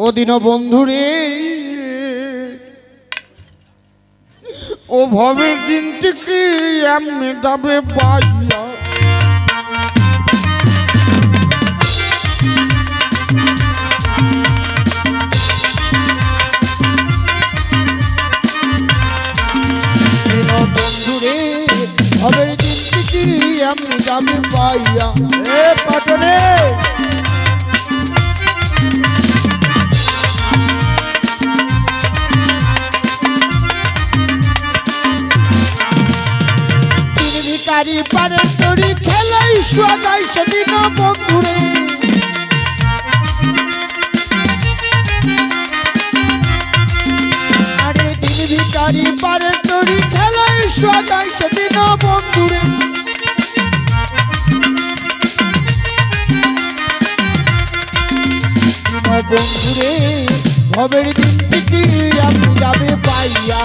ও দিন বন্ধুরে ও ভবের দিনটিকে এমনি যাবে বাইয়া বন্ধুরে ভবের দিনটিকে এমনি যাবে বাইয়া এ পাটনে ভিকারি পারে তরি খেলাই সদাই সেদিন বন্ধুরে আরে দিন ভিকারি পারে তরি খেলাই সদাই সেদিন বন্ধুরে বন্ধুরে ভবের দিন থেকে আপনি যাবে পাইয়া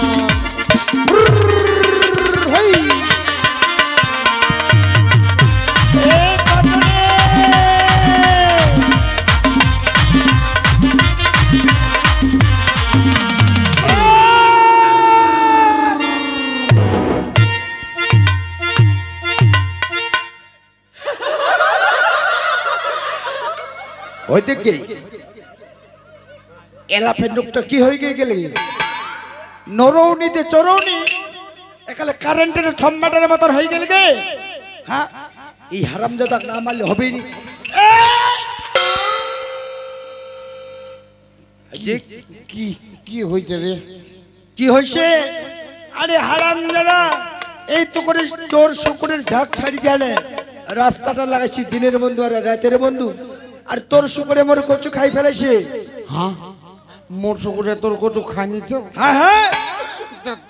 ওই দিকে এলাফের লোকটা কি হয়ে গেলে নরৌনিতে চরৌনি একালে কারেন্টের থম্বাটার মতন হয়ে গেল গে হ্যাঁ এই হারামজাদা না মারলে হবে নি যে কি কি হইছে রে কি হইছে আরে হারামজাদা এই তো করে তোর শুকুরের ঝাঁক ছাড়ি গেলে রাস্তাটা লাগাইছি দিনের বন্ধু আর রাতের বন্ধু আর তোর শুকুরে মোর কচু খাই ফেলেছে হ্যাঁ মোর শুকুরে তোর কচু খাই নিছ হ্যাঁ হ্যাঁ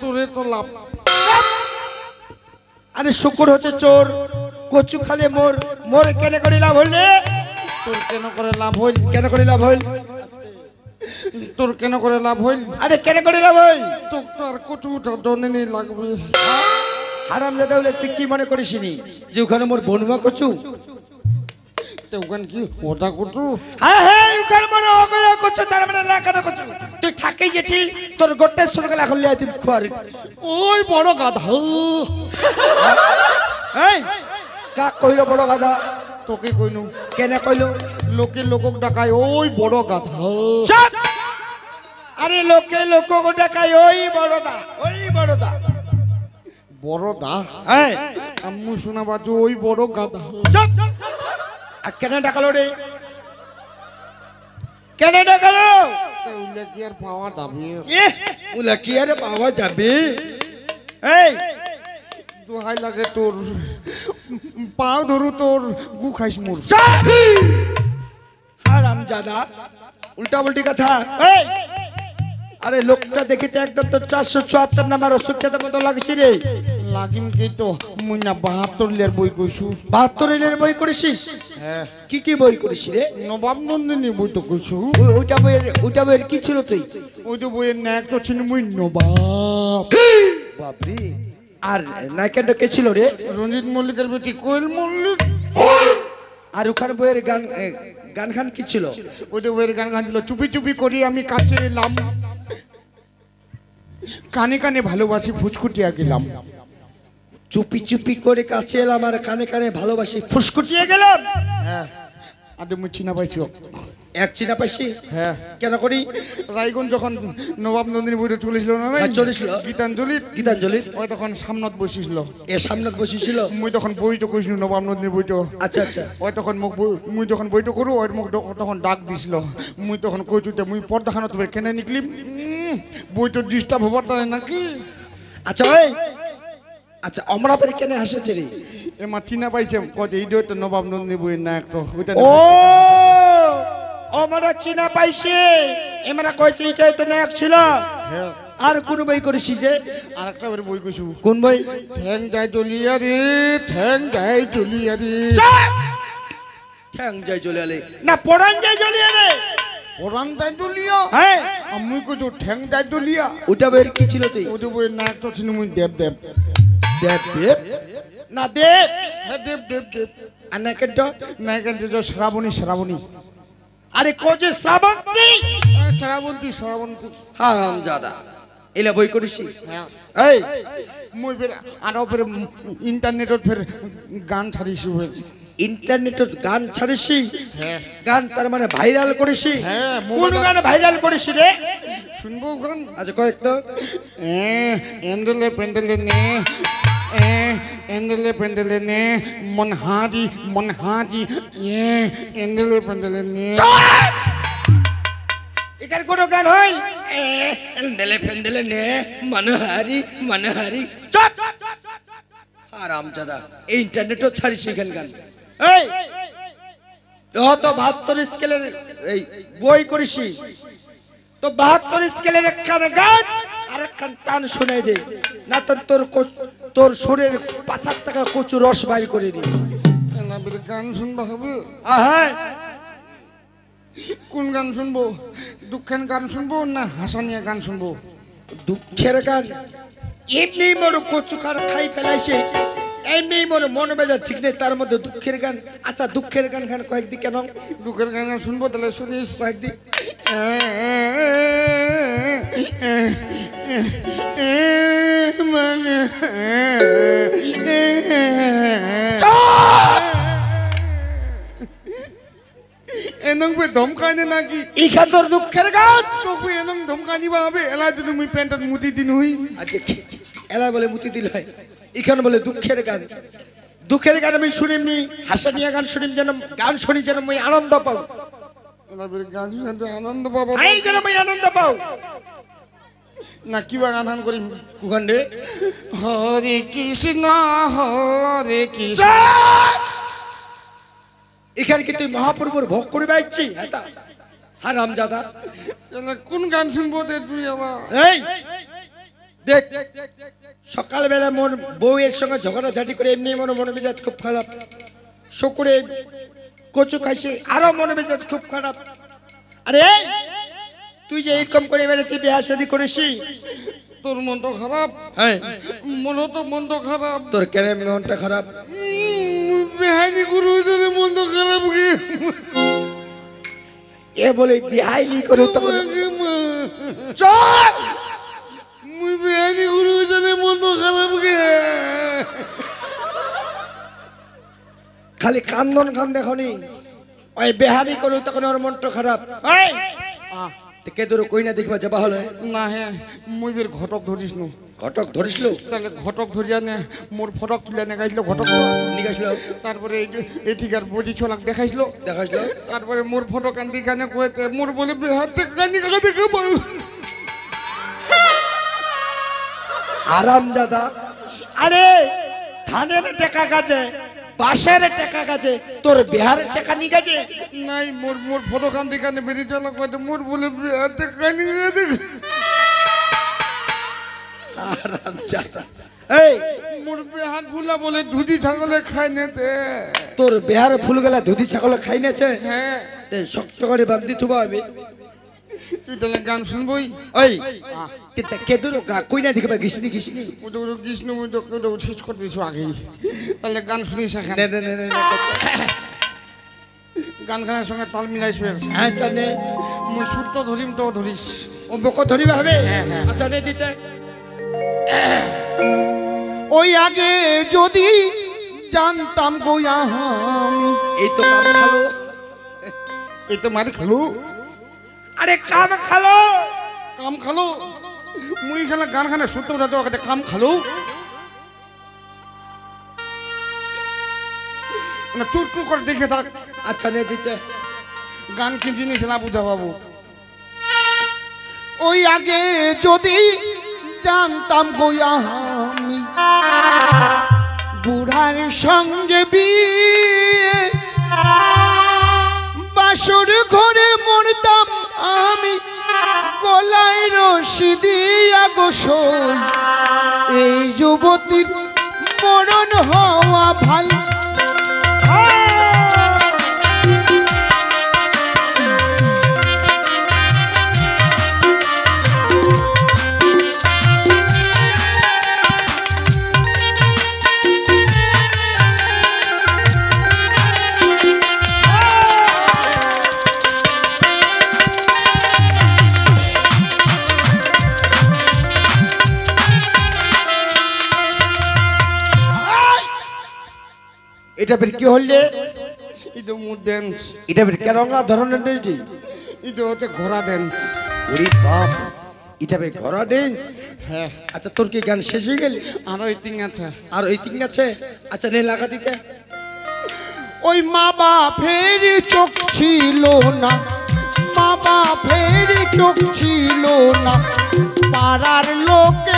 তোরে তো লাভ আরে শুকুর হচ্ছে চোর কচু খালে মোর মোর কেন করে লাভ হইলে তোর কেন করে লাভ হইল কেন করে লাভ হইল তোর কেন করে লাভ হইল আরে কেন করে লাভ হইল তোর তো আর কচুটা জনেনি লাগবে হারামজাদা হলে তুই কি মনে করিস নি যে ওখানে মোর বনুমা কচু তো ওখানে কি ওটা কচু হ্যাঁ হ্যাঁ ওখানে মনে অগয়া কচু তার মানে না কেন কচু তুই থাকেই যেটি তোর গোটে সুরগলা এখন লিয়া দিম খোয়ার ওই বড় গাধা এই কা কইলো বড় গাধা তোকে কইনু কেন কইলো লোকে লোকক ডাকায় ওই বড় গাধা চুপ আরে লোকে লোক ডাকায় ওই বড়দা বড় দা হ্যাঁ আম্মু শোনা বাজু ওই বড় গাধা চুপ আর কেন ডাকালো রে কেন ডাকালো উল্লে কি আর পাওয়া যাবে উলা কি আর পাওয়া যাবে এই দোহাই লাগে তোর পাও ধরু তোর গু খাইস মোর হারামজাদা উল্টা উল্টি কথা এই আরে লোকটা দেখিতে একদম তো 474 নাম্বার অসুখের মতো লাগছে রে লাগিম কি তো মুই না 72 লের বই কইছু 72 লের বই করেছিস হ্যাঁ কি বই করিস রে নবাব নন্দিনী বই তো কইছু ওইটা বইয়ের কি ছিল তুই ওই তো বইয়ের নায়ক তো ছিল মুই নবাব বাপরে আর নায়িকাটা কে ছিল রে রঞ্জিত মল্লিকের বেটি কোয়েল মল্লিক আর ওখানে বইয়ের গান খান কি ছিল ওই তো বইয়ের গান গাইছিল চুপি চুপি করি আমি কাছে এলাম কানে কানে ভালোবাসি ফুচকুটিয়া গেলাম চুপি চুপি করে কাছে এলাম আর কানে কানে ভালোবাসি ফুসকুটিয়ে গেলাম হ্যাঁ আদে মুই চিনা পাইছো এক চিনা পাইছি হ্যাঁ কেন করি রায়গঞ্জ যখন নবাব নন্দিনী বইটা চলেছিল না হ্যাঁ, চলেছিল। গীতাঞ্জলি ওই তখন সামনত বসেছিল এ সামনে বসেছিল মুই তখন বইটো কইছিল নবাব নন্দিনী বইটো আচ্ছা আচ্ছা ওই তখন মুই যখন বইটো করু ওই মুখ তখন ডাক দিছিল মুই তখন কইছুতে মুই পর্দাখানা তবে কেনে নিকলিম বইটো ডিস্টার্ব হবার তাই নাকি আচ্ছা ওই আচ্ছা অমরাপের কেনে হাসেছে রে এ মা চিনা পাইছে কত এই তো নবাব নন্দিনী বইয়ের নায়ক তো ওইটা ও অমরা চিনা পাইছে এমরা কইছে এটাই তো নায়ক ছিল হ্যাঁ আর কোন বই করেছিস যে আরেকটা বই কইছু কোন বই ঠ্যাং যায় চলিয়া রে ঠ্যাং যায় চলিয়া রে ঠ্যাং যায় চলে আলে না পড়ান যায় চলে আলে পড়ান যায় চলিয়া হ্যাঁ আমি কইছো ঠ্যাং যায় চলিয়া ওটা বইয়ের কি ছিল তুই ওই বইয়ের নায়ক তো ছিল মুই দেব দেব দেব দেব না দেব হ্যাঁ দেব দেব দেব আর নায়কেরটা নায়কের যে শ্রাবণী শ্রাবণী আরে কোজে শ্রাবন্তী শ্রাবন্তী হারামজাদা এলা বই করিসি হ্যাঁ এই মুই ফের আরো ফের ইন্টারনেটত ফের গান ছাড়িছি হয়েছে ইন্টারনেটত গান ছাড়িসি হ্যাঁ গান তার মানে ভাইরাল করিসি হ্যাঁ, কোন মোবাইল- গান ভাইরাল করিসি রে শুনবো গান আচ্ছা কয়েক তো এন্ডেলে পেন্ডেলে নে এন্ডেলে পেন্ডেলে নে মনহারি এন্ডেলে পেন্ডেলে নে এখানে কোন গান হয় এন্ডেলে ফেন্ডেলে নে মনহারি চুপ হারামজাদা এই ইন্টারনেটত ছাড়িসি এখান গান এই তো 72 স্কেলের এই বই করিসি তো 72 স্কেলের একখান গান আর একখান টান শুনাই দে না তো তোর শরীরের 5 টাকা কচু রস বাইর করে দি গান শুনবো হবে হ্যাঁ কোন গান শুনবো দুঃখের গান শুনবো না হাসানিয়া গান শুনবো দুঃখের গান এমনি মোর কচু খাই ফেলাইছে এমনি মোর মন মেজাজ ঠিক নেই তার মধ্যে দুঃখের গান আচ্ছা দুঃখের গান খান কয়েকদিন কেন দুঃখের গান শুনবো তাহলে শুনিস কয়েকদিন এনং পে ধমকানে নাকি ইখান তোর দুঃখের গান তোকে এনং ধমকানি বা হবে এলা যদি মুই প্যান্টত মুতি দিন হই আচ্ছা এলা বলে মুতি দিল হয় এখানে বলে দুঃখের গান দুঃখের গান আমি শুনিনি হাসানিয়া গান শুনিম যেন গান শুনি যেন আমি আনন্দ পাও এলা বলে গান শুনতে আনন্দ পাবো এই যেন আমি আনন্দ পাও না কিবা গান গান করিম কুখান রে হরে কৃষ্ণ হরে কৃষ্ণ এখানে কি তুই মহাপ্রভুর ভোগ করে পাইছি এটা হারামজাদা এলা কোন গান শুনবো তে তুই এলা এই দেখ সকালবেলা মোর বউয়ের সঙ্গে ঝগড়াঝাটি করে এমনি মনে মনে মেজাজ খুব খারাপ শুকুরে কচু খাইছে আরো মনে মেজাজ খুব খারাপ আরে তুই যে এরকম করে বেড়েছি বিয়ে শাদি করেছি তোর মন তো খারাপ হ্যাঁ মনও তো মন তো খারাপ তোর কেন মনটা খারাপ বেহানি গুরু যদি মন তো খারাপ গে এ বলে বিহাইলি করে তখন চল মুই বেহানি গুরু যদি মন তো খারাপ গে খালি কান্দন কান দেখনি ওই বেহানি করে তখন ওর মনটা খারাপ এই কে দূর কই না দেখবা যাবা হলে না হ্যাঁ মুই বের ঘটক ধরিস নু ঘটক ধরিসল তাহলে ঘটক ধরিয়া নে মোর ফটক তুলে নে গাইছিল ঘটক নিগাসল তারপরে এই ঠিকার বডি ছলাক দেখাইছিল দেখাসল তারপরে মোর ফটো কান্দি কানে কইতে মোর বলে হাতে কান্দি কাকা দেখে আরামজাদা আরে ধানের টাকা কাজে বাসের টাকা কাজে তোর বিহারের টাকা নিয়ে গেছে নাই মোর মোর ফটো কান্দি কানে বেরিয়ে চলা কইতে মোর বলে হাতে কান্দি কাকা আরামজাদা এই মোর বেহার ফুলা বলে ধুতি ছাগলে খাই নেতে তোর বিহারে ফুল গেলা ধুতি ছাগল খাই নেছে হ্যাঁ শক্ত করে বান্ধি থুবা আমি তুই তাহলে গান শুনবই ওই কে দূর কই না দেখবা গিসনি ওটা কৃষ্ণ মুই তো শেষ করে দিয়েছো আগেই তাহলে গান শুনিস এখানে গান গানের সঙ্গে তাল মিলাইস হ্যাঁ জানে মুই সুর তো ধরিম তো ধরিস ও বকো ধরিবা হবে হ্যাঁ, হ্যাঁ। আচ্ছা নে দিতে ওই আগে যদি জানতাম গো আমি এই তো কাম খালো এই তো মারি খালু আরে কাম খালো কাম খালো মুই এখানে গান খানে শুনতে উঠাতে ওখানে কাম খালো না চুর চুর করে দেখে থাক আচ্ছা নে দিতে গান কি জিনিস না বুঝা বাবু ওই আগে যদি জানতাম গো আমি বুড়ার সঙ্গে বিয়ে বাসর ঘরে মরতাম আমি গলায় রশি দিয়া গো সই এই যুবতীর মরণ হওয়া ভালো এটা ফের কি হলে এটা মোর ড্যান্স। এটা ফের কেরঙ্গা ধরনের ড্যান্স এটা হচ্ছে ঘোড়া ড্যান্স। ওরে বাপ এটা ফের ঘোড়া ড্যান্স। হ্যাঁ। আচ্ছা তোর কি গান শেষ হয়ে গেল? আর ওই তিন আছে। আর ওই তিন আছে? আচ্ছা নে লাগা দিতে। ওই মা বাপের চোখ ছিল না, মা বাপের চোখ ছিল না, পাড়ার লোকে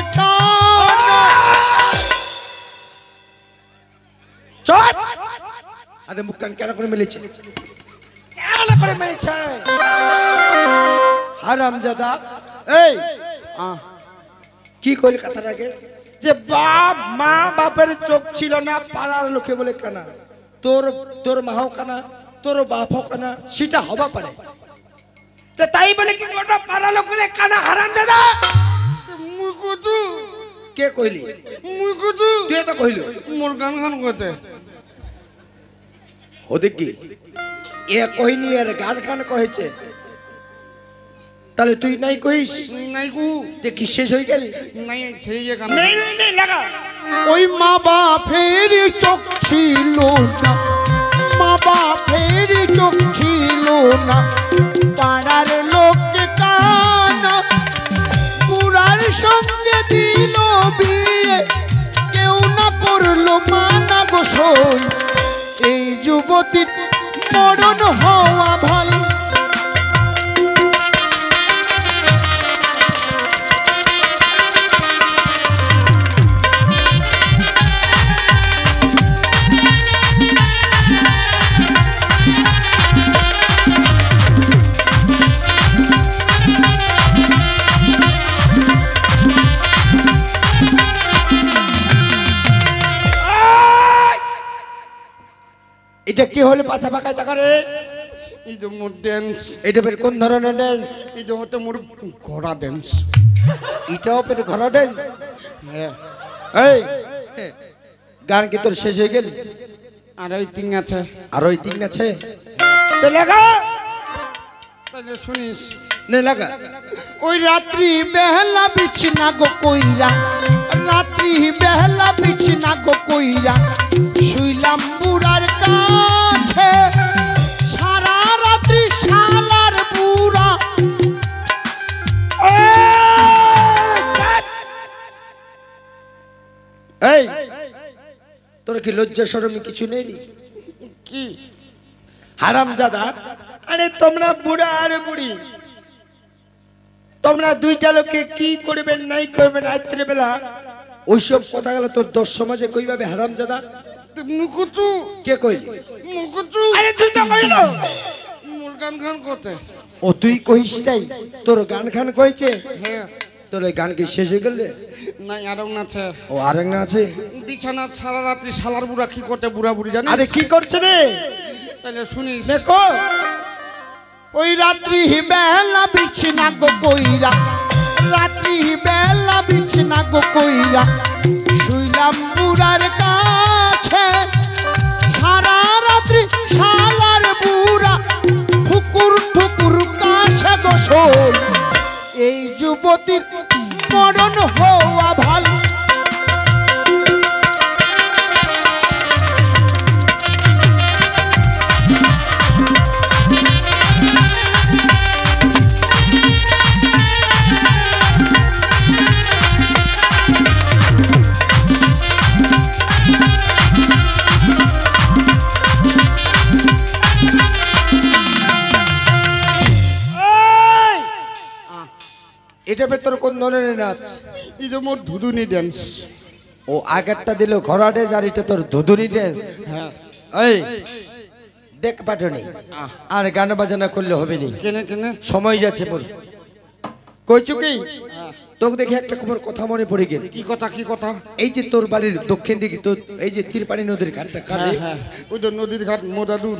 চট আরে মুখ কান কেন করে মেলেছে, কেন করে মেলেছে হারামজাদা? এই কি কইল কথার আগে যে বাপ মা বাপের চোখ ছিল না পাড়ার লোকে বলে কানা, তোর তোর মাও কানা তোর বাপও কানা, সেটা হবা পারে তো তাই বলে কি গোটা পাড়া লোক বলে কানা হারামজাদা? মুই কচু। কে কইলি? মুই কচু। তুই তো কইল মোর গান গান করতে ওদিক কি এ কইনি আর গান গান কহেছে, তাহলে তুই নাই কইস? নাই কু দেখি শেষ হয়ে গেল। নাই সেই গান। নেই নেই নেই লাগা। ওই মা বাপের চোখ ছিল না, মা বাপের চোখ ছিল না, পাড়ার লোকে কানা, বুড়ার সঙ্গে দিল বিয়ে, কেউ না করলো মানা গো সই, এই যুবতীর মরণ হওয়া ভালো। এটা কি হলো পাছা পাকায় তাকারে? এটা মোর ড্যান্স। এটা ফের কোন ধরনের ড্যান্স? এটা হচ্ছে মোর ঘোড়া ড্যান্স। এটাও ফের ঘোড়া ড্যান্স? হ্যাঁ। এই গান কি তোর শেষ হয়ে গেল? আর ওই তিন আছে। আর ওই তিন আছে? তো লাগা তাহলে শুনিস। নে লাগা। ওই রাত্রি বেহলা বিছনা গো কইরা, রাত্রি বেহলা বিছনা গো কইরা, শুইলাম বুড়ার কাছে, সারা রাত্রি শালার বুড়া। এই তোর কি লজ্জা শরম কিছু নেই? কি হারামজাদা? আরে তোমরা বুড়া আর বুড়ি, তোমরা দুইটা লোকে কি করবেন নাই করবেন রাত্রে বেলা ওইসব কথা গেল তোর দশ সমাজে কইভাবে হারামজাদা? মুকুচু। কে কইলি? মুকুচু। আরে তুই তো কইল মোর গান গান করতে। ও তুই কইস নাই? তোর গান খান কইছে? হ্যাঁ। তোর এই গান কি শেষ হয়ে গেল? নাই আরও আছে। ও আরেক না আছে? বিছানা সারা রাত্রি শালার বুড়া কি করতে, বুড়া বুড়ি জানিস? আরে কি করছে রে? তাহলে শুনিস। দেখো ওই রাত্রি বেলা বিছনা গো কইরা, রাত্রি বেলা বিছনা গো কইরা, শুইলাম বুড়ার কাছে, সারা রাত্রি শালার বুড়া ঠুকুর ঠুকুর কাছে গো সই, এই যুবতীর মরণ হওয়া ভালো। এটা ভেতর কোন ধরনের নাচ? এটা মোর ধুধুনি ড্যান্স। ও আগেরটা দিল ঘোড়া ড্যান্স আর এটা তোর ধুধুনি ড্যান্স? হ্যাঁ। এই দেখ পাটনি আর গান বাজনা করলে হবে নি, কেনে কেনে সময় যাচ্ছে মোর। কইছু কি তোকে দেখে একটা খবর কথা মনে পড়ে গেল। কি কথা? কি কথা? এই যে তোর বাড়ির দক্ষিণ দিকে তো এই যে তিরপানি নদীর ঘাটটা কাটে, হ্যাঁ হ্যাঁ, ওই তো নদীর ঘাট মোদাদুর।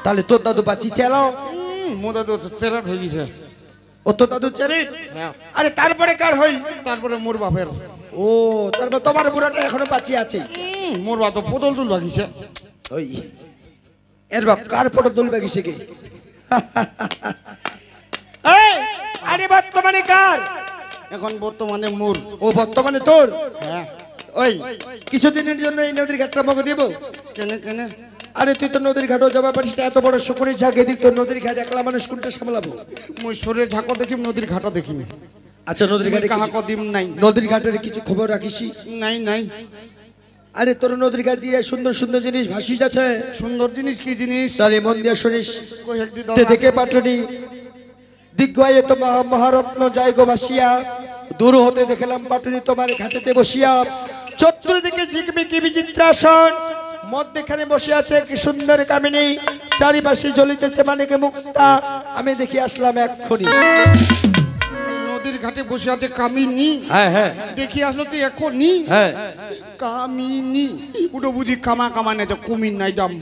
তাহলে তোর দাদু বাঁচি চালাও? মোদাদুর তেরাট হয়ে গেছে। ও তোর দাদু চারে? হ্যাঁ। আরে তারপরে কার হইল? তারপরে মোর বাপের। ও তারপর তোমার বুড়াটা এখনো বাঁচি আছে? মোর বাপ তো পটল তুল বাগিছে। ওই এর বাপ কার পটল তুল বাগিছে কে? এই আরে বর্তমানে কার? এখন বর্তমানে মোর। ও বর্তমানে তোর? হ্যাঁ। ওই কিছুদিনের জন্য এই নদীর ঘাটটা আমাকে দিব। কেনে কেনে আরে তুই তো নদীর ঘাটও যাবা পারিস না, এত বড় শুকুরের ঝাঁক এদিক তো নদীর ঘাট একলা মানুষ কোনটা সামলাবো? মুই শরীরে ঝাঁকো দেখিম, নদীর ঘাটও দেখিম। আচ্ছা নদীর ঘাটে কাহা কদিম নাই, নদীর ঘাটের কিছু খবর রাখিসি? নাই নাই। আরে তোর নদীর ঘাট দিয়ে সুন্দর সুন্দর জিনিস ভাসি যাচ্ছে। সুন্দর জিনিস কি জিনিস? তাহলে মন দিয়ে শুনিস। কই একদি তে দেখে পাটনি দিগ্গয়ে তো মহারত্ন যায় গো ভাসিয়া, দূর হতে দেখলাম পাটনি তোমার ঘাটেতে বসিয়া। চতুর্দিকে ঝিকমিকি বিচিত্রাসন, মধ্যখানে বসে আছে কি সুন্দর কামিনী, চারিপাশে জ্বলিতেছে মানিকে মুক্তা। আমি দেখি আসলাম এক্ষুনি। নদীর ঘাটে বসে আছে কামিনী? হ্যাঁ হ্যাঁ দেখি আসলো তুই এখনই? হ্যাঁ। কামিনী ওটা বুঝি কামা কামা নেছে, কুমির নাই দাম।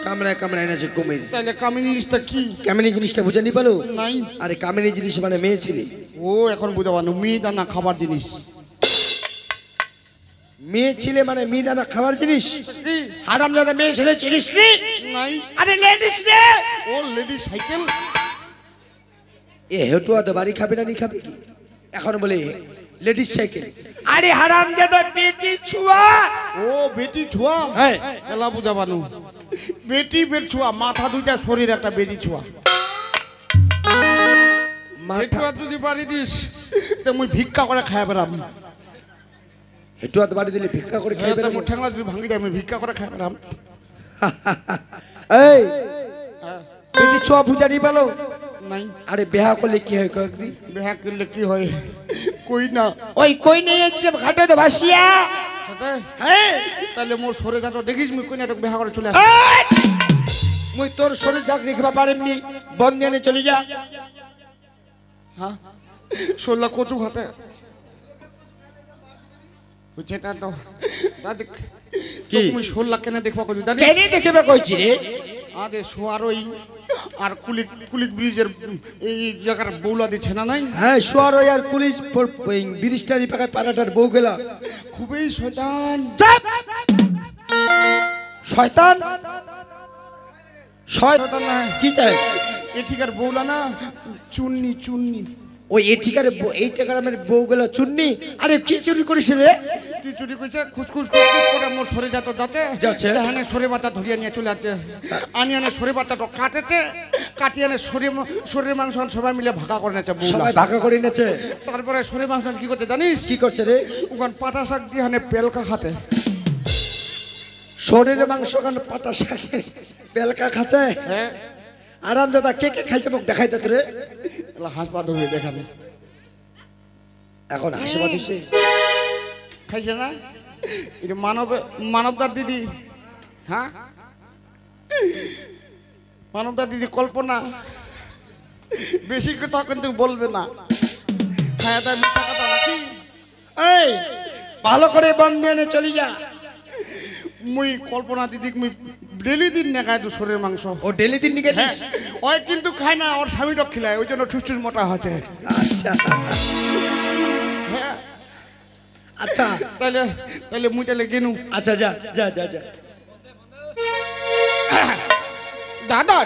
কামড়ায় কামড়ায় এনেছে কুমির। তাহলে কামিনী জিনিসটা কি? কামিনী জিনিসটা বুঝে নি পালো? নাই। আরে কামিনী জিনিস মানে মেয়ে ছেলে। ও এখন বুঝা পারো, মিহিদানা খাবার জিনিস। মেয়ে ছেলে মানে মিহিদানা খাবার জিনিস? কি হারাম দাদা মেয়ে ছেলে চিনিস নি? নাই। আরে লেডিস রে। ও লেডি সাইকেল। এ হেটুয়া তো বাড়ি খাবে না নি খাবে কি? এখন বলে লেডিস সাইকেল। আরে হারাম দাদা বেটি ছুয়া। ও বেটি ছুয়া? হ্যাঁ। এলা বুঝা পানো, বেটি বের ছুয়া, মাথা দুইটা শরীর একটা বেটি ছুয়া। হেটুয়া যদি বাড়ি দিস তো মুই ভিক্ষা করে খাই বেড়াম। হেটুয়া তো বাড়ি দিলে ভিক্ষা করে খাইবে না? মোর ঠ্যাংলা যদি ভাঙি যায় আমি ভিক্ষা করে খাই বেড়াম। এই বেটি ছুয়া বুঝা নি পালো? নাই। আরে বিয়া করলে কি হয় কয়েকদিন? বিহা করলে কি হয়? কই না। ওই কই নিয়ে যাচ্ছে ঘাটে তো ভাসিয়া। সাথে হ্যাঁ। তাহলে মোর সরে যাতো দেখিস মুই কই না বিহা করে চলে আস। মুই তোর শরীর যাক দেখবা পারেননি, বন্ধনে চলে যা। হ্যাঁ শোল্লা কচু খাতে বুঝছেটা তো দাদি কি তুমি শোল্লা কেনে দেখবা কচু জানিস? কেনে দেখবে কইছি রে? আরে শোয়ার ওই আর কুলিক কুলিক ব্রিজের এই জায়গার বৌলা দিচ্ছে না নাই? হ্যাঁ শোয়ার ওই আর পুলিশ ব্রিজটারি পাকায় পাড়াটার বউ গেলা খুবই শয়তান। শয়তান? শয়তান না, কি চাই? এঠিকার বৌলা না, চুন্নি চুন্নি। ওই এঠিকারে এই টাকার আমার বউ গেলা চুন্নি। আরে কি চুরি করিস রে? কি চুরি কইছে? খুসখুস খুসখুস করে মোর সরে যাতো যাচ্ছে যাচ্ছে। এখানে সরে বাচ্চা ধরিয়ে নিয়ে চলে যাচ্ছে। আনি আনে সরে বাচ্চাটা কাটেছে, কাটিয়ে আনে শরীরের মাংস সবাই মিলে ভাগা করে নেছে বৌলা। সবাই ভাগা করে নেছে। তারপরে শরীর মাংস কি করতে জানিস? কি করছে রে? ওখান পাটা শাক দিয়ে হানে পেলকা খাতে। শরীরের মাংস কান পাতা শাকে পেলকা খাচ্ছে। হ্যাঁ আরাম দাদা কে কে খাইছে মুখ দেখাই দে রে। হাসপাতাল ধরে দেখাবে এখন হাসিবা দিছে। খাইছে না? এটা মানবদার দিদি। হ্যাঁ মানবদার দিদি কল্পনা বেশি কথা কিন্তু বলবে না। খায়া দায় মিথ্যা কথা নাকি? এই ভালো করে বন্ধনে চলে যা। মুই কল্পনা দিদি মুই ডেলি দিন না খায় তো শরীরের মাংস। ও ডেলি দিন নিকে দিস? ওই কিন্তু খায় না, ওর স্বামীটা খিলায়, ওই জন্য ঠুস ঠুস মোটা হচ্ছে। আচ্ছা হ্যাঁ আচ্ছা তাহলে তাহলে মুই তাহলে গেনু। আচ্ছা যা যা যা যা। দাদা